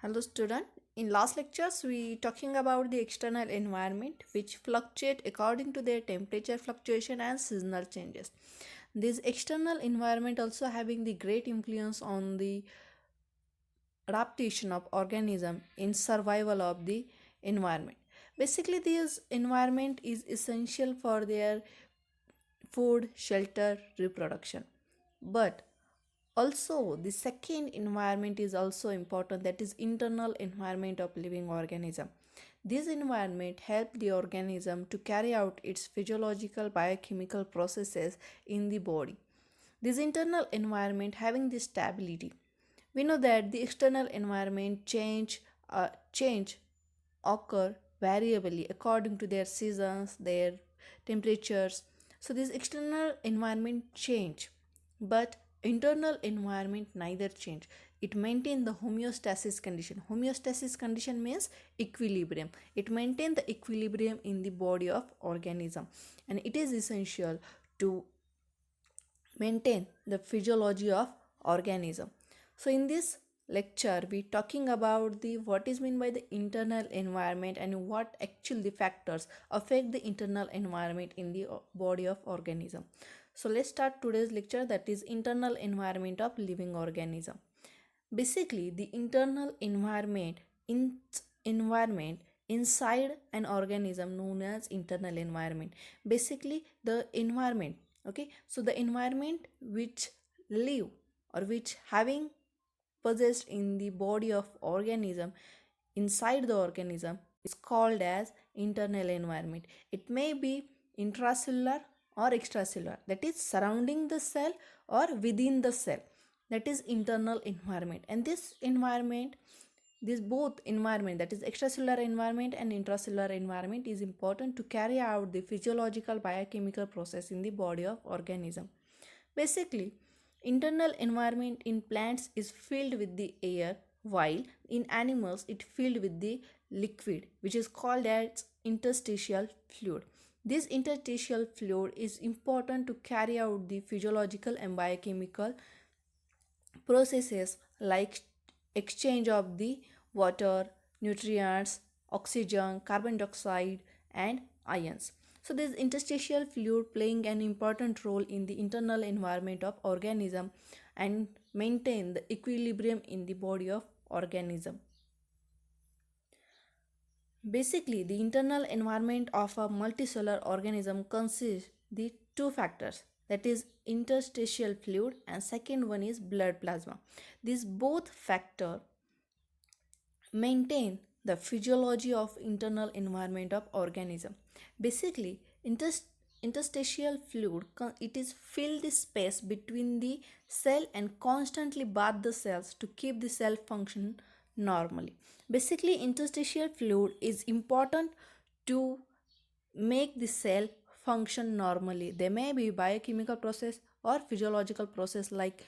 Hello student. In last lectures we talking about the external environment which fluctuate according to their temperature fluctuation and seasonal changes. This external environment also having the great influence on the adaptation of organism in survival of the environment. Basically this environment is essential for their food, shelter, reproduction. But also the second environment is also important, that is internal environment of living organism. This environment help the organism to carry out its physiological biochemical processes in the body. This internal environment having the stability. We know that the external environment change occur variably according to their seasons, their temperatures. So this external environment change, but internal environment neither change. It maintain the homeostasis condition. Homeostasis condition means equilibrium. It maintain the equilibrium in the body of organism, and it is essential to maintain the physiology of organism. So in this lecture we talking about the what is meant by the internal environment and what actually factors affect the internal environment in the body of organism. So let's start today's lecture, that is internal environment of living organism. Basically the internal environment inside an organism known as internal environment. Basically the environment, okay, so the environment which live or which having possessed in the body of organism, inside the organism, is called as internal environment. It may be intracellular or extracellular, that is surrounding the cell or within the cell, that is internal environment. And this environment, this both environment, that is extracellular environment and intracellular environment, is important to carry out the physiological biochemical process in the body of organism. Basically internal environment in plants is filled with the air, while in animals it filled with the liquid which is called as interstitial fluid. This interstitial fluid is important to carry out the physiological and biochemical processes like exchange of the water, nutrients, oxygen, carbon dioxide, and ions. So this interstitial fluid playing an important role in the internal environment of organism and maintain the equilibrium in the body of organism. Basically, the internal environment of a multicellular organism consists the two factors, that is interstitial fluid and second one is blood plasma. These both factor maintain the physiology of internal environment of organism. Basically interstitial fluid it is fill the space between the cell and constantly bath the cells to keep the cell function normally. Basically interstitial fluid is important to make the cell function normally. There may be biochemical process or physiological process like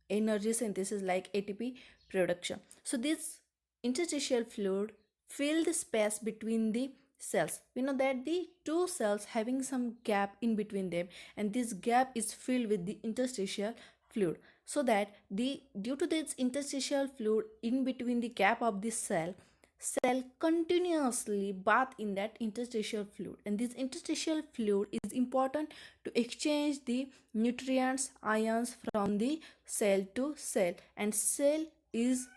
energy synthesis like ATP production. So this interstitial fluid fill the space between the cells. We know that the two cells having some gap in between them, and this gap is filled with the interstitial fluid, so that the due to this interstitial fluid in between the gap of the cell continuously bath in that interstitial fluid, and this interstitial fluid is important to exchange the nutrients ions from the cell to cell, and cell is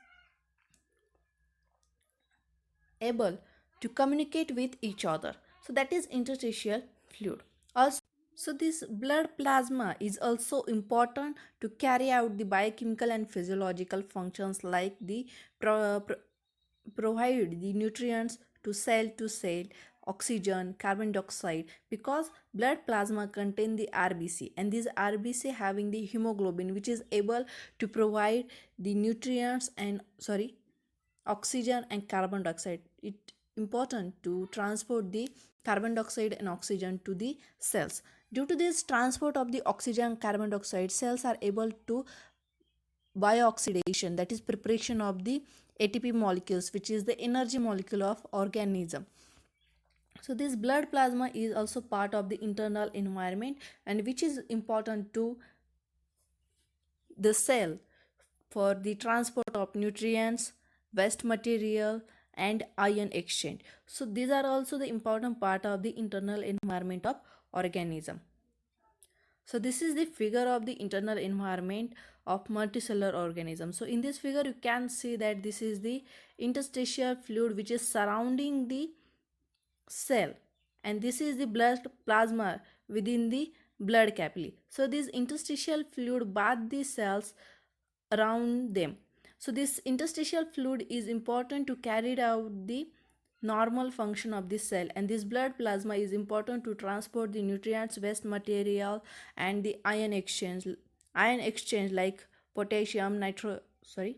able to communicate with each other. So that is interstitial fluid. Also, so this blood plasma is also important to carry out the biochemical and physiological functions like the provide the nutrients to cell, oxygen, carbon dioxide, because blood plasma contain the RBC, and this RBC having the hemoglobin which is able to provide the nutrients and oxygen and carbon dioxide. It important to transport the carbon dioxide and oxygen to the cells. Due to this transport of the oxygen and carbon dioxide, cells are able to biooxidation, that is preparation of the ATP molecules which is the energy molecule of organism. So this blood plasma is also part of the internal environment, and which is important to the cell for the transport of nutrients, waste material, and ion exchange. So these are also the important part of the internal environment of organism. So this is the figure of the internal environment of multicellular organism. So in this figure you can see that this is the interstitial fluid which is surrounding the cell, and this is the blood plasma within the blood capillary. So this interstitial fluid bath the cells around them. So this interstitial fluid is important to carry out the normal function of the cell, and this blood plasma is important to transport the nutrients, waste material, and the ion exchange like potassium nitro sorry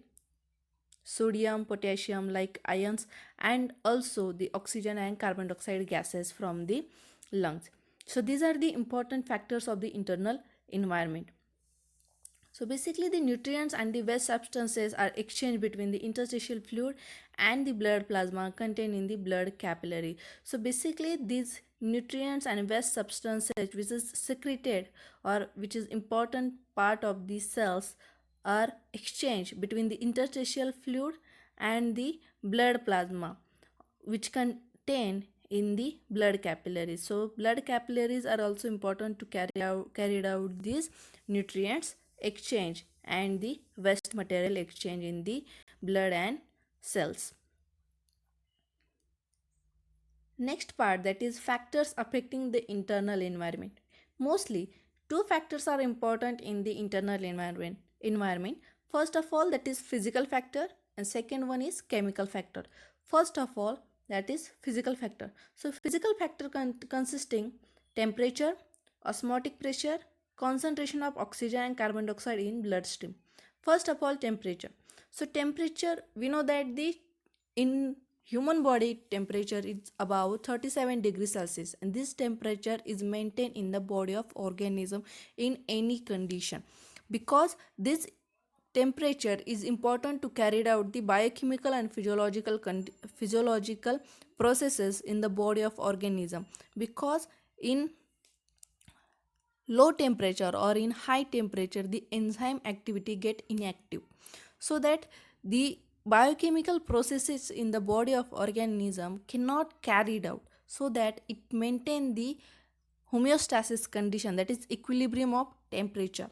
sodium potassium like ions, and also the oxygen and carbon dioxide gases from the lungs. So these are the important factors of the internal environment. So basically the nutrients and the waste substances are exchanged between the interstitial fluid and the blood plasma contained in the blood capillary. So basically these nutrients and waste substances which is secreted or which is important part of the cells are exchanged between the interstitial fluid and the blood plasma which contain in the blood capillaries. So blood capillaries are also important to carry out these nutrients exchange and the waste material exchange in the blood and cells. Next part, that is factors affecting the internal environment. Mostly two factors are important in the internal environment. First of all, that is physical factor, and second one is chemical factor. First of all, that is physical factor. So physical factor consisting temperature, osmotic pressure, concentration of oxygen and carbon dioxide in bloodstream. First of all, temperature. So temperature, we know that the in human body temperature is about 37 degrees Celsius, and this temperature is maintained in the body of organism in any condition, because this temperature is important to carry out the biochemical and physiological processes in the body of organism, because in low temperature or in high temperature the enzyme activity get inactive, so that the biochemical processes in the body of organism cannot carried out, so that it maintain the homeostasis condition, that is equilibrium of temperature.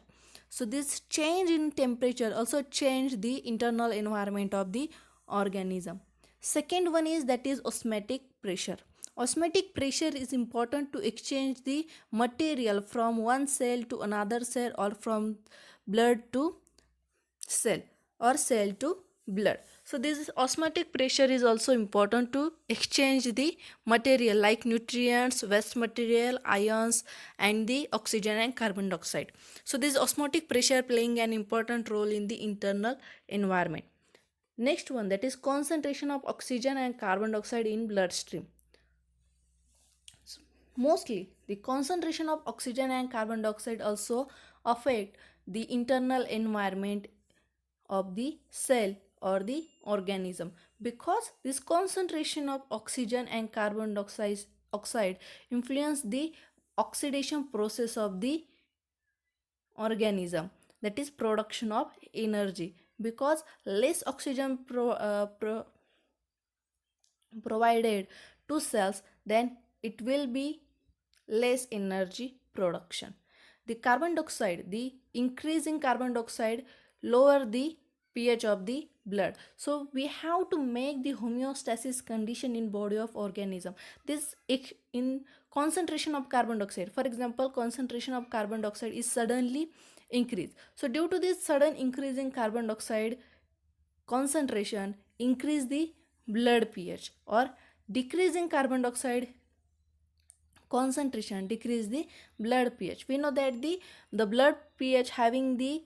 So this change in temperature also change the internal environment of the organism. Second one is that is osmotic pressure. Osmotic pressure is important to exchange the material from one cell to another cell, or from blood to cell, or cell to blood. So this osmotic pressure is also important to exchange the material like nutrients, waste material, ions, and the oxygen and carbon dioxide. So this osmotic pressure playing an important role in the internal environment. Next one, that is concentration of oxygen and carbon dioxide in bloodstream. Mostly the concentration of oxygen and carbon dioxide also affect the internal environment of the cell or the organism, because this concentration of oxygen and carbon dioxide influence the oxidation process of the organism, that is production of energy, because less oxygen provided to cells, then it will be less energy production. The carbon dioxide, the increase in carbon dioxide lower the pH of the blood. So we have to make the homeostasis condition in body of organism. This in concentration of carbon dioxide, for example, concentration of carbon dioxide is suddenly increased. So due to this sudden increase in carbon dioxide concentration, increase the blood pH, or decrease in carbon dioxide concentration decrease the blood pH. We know that the blood pH having the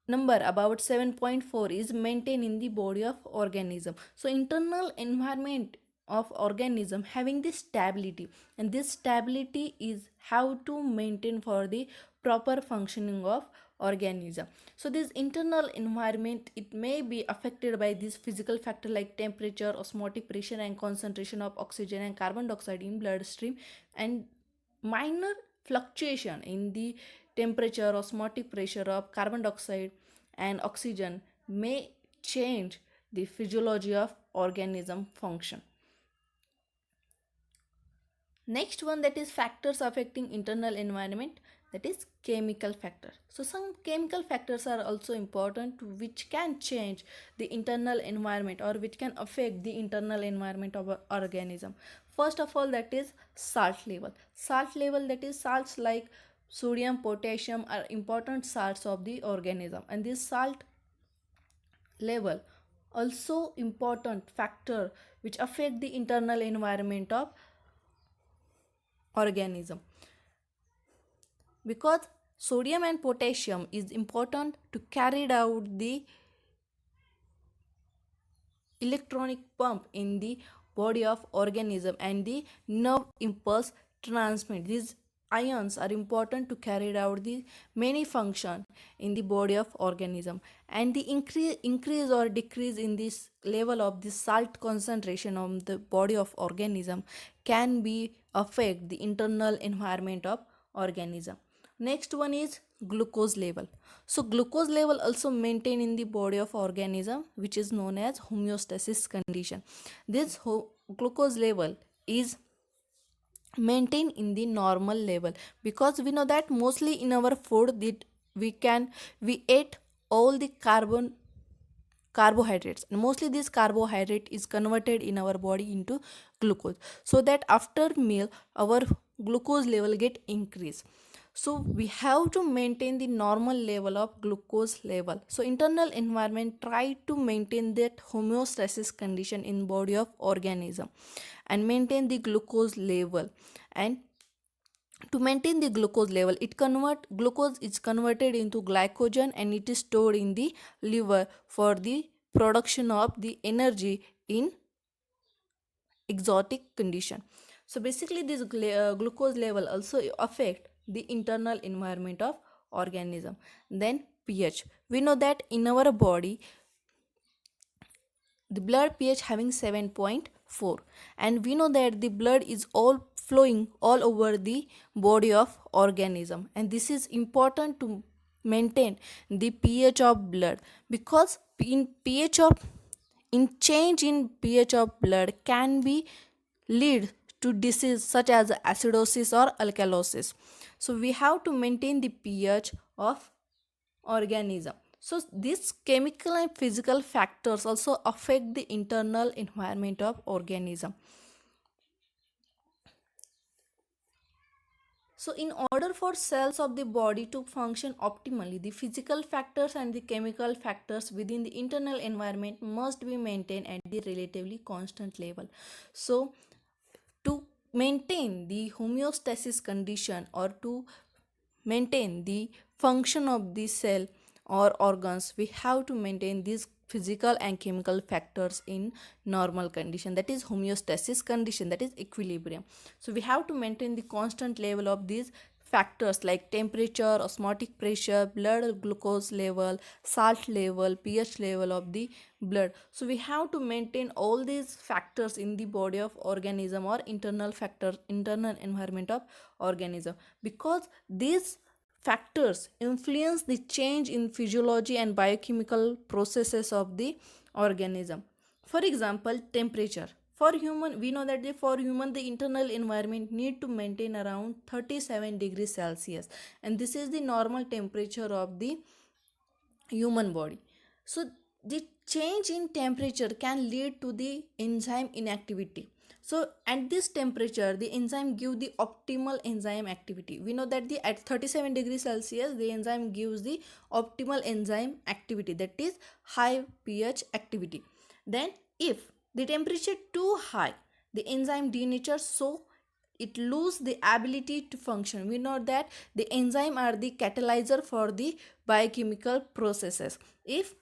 number about 7.4 is maintained in the body of organism. So internal environment of organism having this stability, and this stability is how to maintain for the proper functioning of organism. So this internal environment, it may be affected by this physical factor like temperature, osmotic pressure, and concentration of oxygen and carbon dioxide in bloodstream, and minor fluctuation in the temperature, osmotic pressure of carbon dioxide, and oxygen may change the physiology of organism function. Next one, that is factors affecting internal environment, that is chemical factor. So some chemical factors are also important which can change the internal environment or which can affect the internal environment of a organism. First of all, that is salt level. Salt level, that is salts like sodium, potassium are important salts of the organism, and this salt level also important factor which affect the internal environment of organism, because sodium and potassium is important to carry out the electronic pump in the body of organism and the nerve impulse transmit. These ions are important to carry out the many function in the body of organism, and the increase or decrease in this level of the salt concentration of the body of organism can be affect the internal environment of organism. Next one is glucose level. So glucose level also maintained in the body of organism, which is known as homeostasis condition. This glucose level is maintained in the normal level, because we know that mostly in our food that we ate all the carbohydrates, and mostly this carbohydrate is converted in our body into glucose, so that after meal our glucose level get increased. So we have to maintain the normal level of glucose level. So internal environment try to maintain that homeostasis condition in body of organism and maintain the glucose level. And to maintain the glucose level, glucose is converted into glycogen and it is stored in the liver for the production of the energy in exotic condition. So basically this glucose level also affect the internal environment of organism. Then pH, we know that in our body the blood pH having 7.4, and we know that the blood is all flowing all over the body of organism, and this is important to maintain the pH of blood, because in change in pH of blood can be lead to disease such as acidosis or alkalosis. So we have to maintain the pH of organism. So these chemical and physical factors also affect the internal environment of organism. So in order for cells of the body to function optimally, the physical factors and the chemical factors within the internal environment must be maintained at the relatively constant level. So to maintain the homeostasis condition or to maintain the function of the cell or organs, we have to maintain these physical and chemical factors in normal condition, that is homeostasis condition, that is equilibrium. So we have to maintain the constant level of these factors like temperature, osmotic pressure, blood glucose level, salt level, pH level of the blood. So we have to maintain all these factors in the body of organism or internal environment of organism, because these factors influence the change in physiology and biochemical processes of the organism. For example, temperature. For human, we know that for human the internal environment need to maintain around 37 degrees Celsius, and this is the normal temperature of the human body. So the change in temperature can lead to the enzyme inactivity. So at this temperature the enzyme give the optimal enzyme activity. We know that the at 37 degrees Celsius the enzyme gives the optimal enzyme activity, that is high pH activity. Then if the temperature too high, the enzyme denatures, so it lose the ability to function. We know that the enzyme are the catalyzer for the biochemical processes. If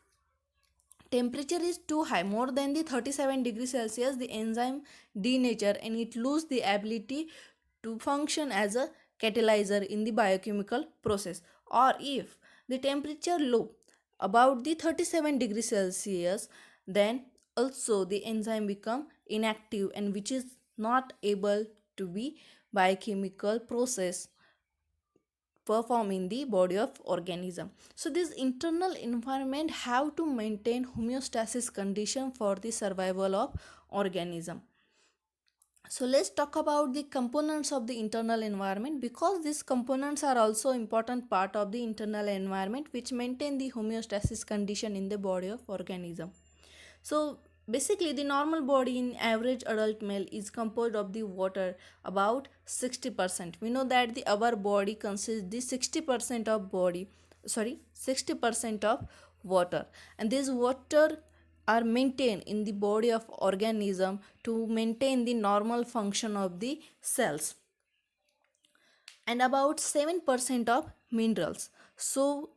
temperature is too high, more than the 37 degrees Celsius, the enzyme denature and it lose the ability to function as a catalyzer in the biochemical process. Or if the temperature low, about the 37 degrees Celsius, then also the enzyme become inactive and which is not able to be biochemical process perform in the body of organism. So this internal environment have to maintain homeostasis condition for the survival of organism. So let's talk about the components of the internal environment, because these components are also important part of the internal environment which maintain the homeostasis condition in the body of organism. So basically the normal body in average adult male is composed of the water about 60%. We know that the our body consists the 60% of body, 60% of water, and this water are maintained in the body of organism to maintain the normal function of the cells, and about 7% of minerals. So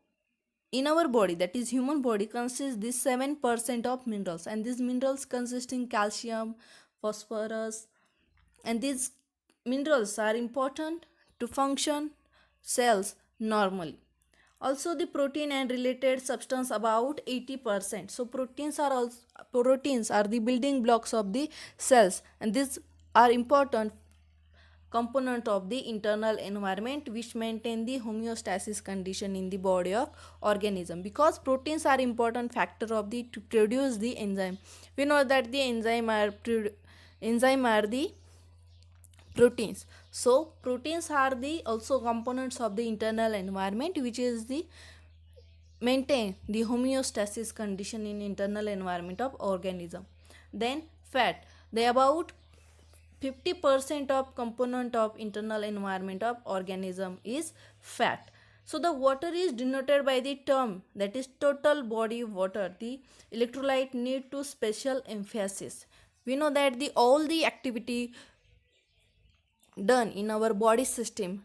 in our body, that is human body, consists this 7% of minerals, and these minerals consisting calcium, phosphorus, and these minerals are important to function cells normally. Also the protein and related substance about 80%. So proteins are the building blocks of the cells, and these are important component of the internal environment which maintain the homeostasis condition in the body of organism, because proteins are important factor of the to produce the enzyme. We know that the enzyme are the proteins. So proteins are the also components of the internal environment which is the maintain the homeostasis condition in internal environment of organism. Then fat, they about 50% of component of internal environment of organism is fat. So the water is denoted by the term that is total body water. The electrolyte need to special emphasis. We know that the all the activity done in our body system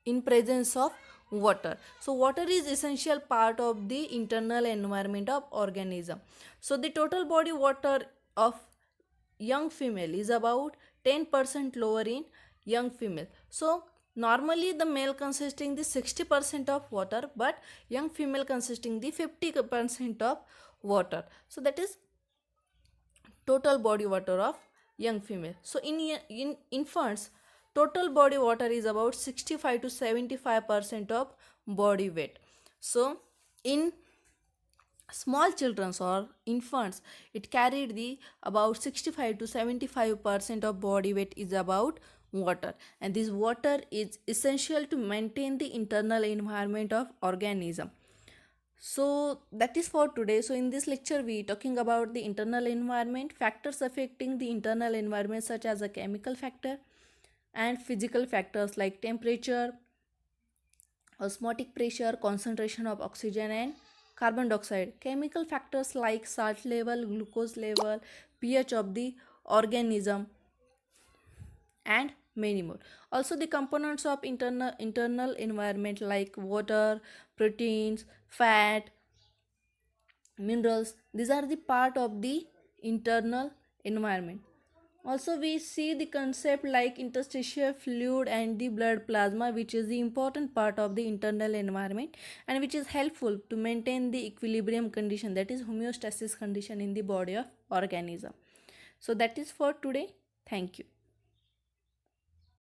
in presence of water. So water is essential part of the internal environment of organism. So the total body water of young female is about 10% lower in young female. So normally the male consisting the 60% of water, but young female consisting the 50% of water. So that is total body water of young female. So in infants, total body water is about 65 to 75% of body weight. So in small children or infants, it carried the about 65 to 75% of body weight is about water, and this water is essential to maintain the internal environment of organism. So that is for today. So in this lecture we talking about the internal environment, factors affecting the internal environment such as a chemical factor and physical factors like temperature, osmotic pressure, concentration of oxygen and carbon dioxide. Chemical factors like salt level, glucose level, pH of the organism, and many more. Also the components of internal environment like water, proteins, fat, minerals, these are the part of the internal environment. Also we see the concept like interstitial fluid and the blood plasma, which is the important part of the internal environment and which is helpful to maintain the equilibrium condition, that is homeostasis condition in the body of organism. So that is for today. Thank you.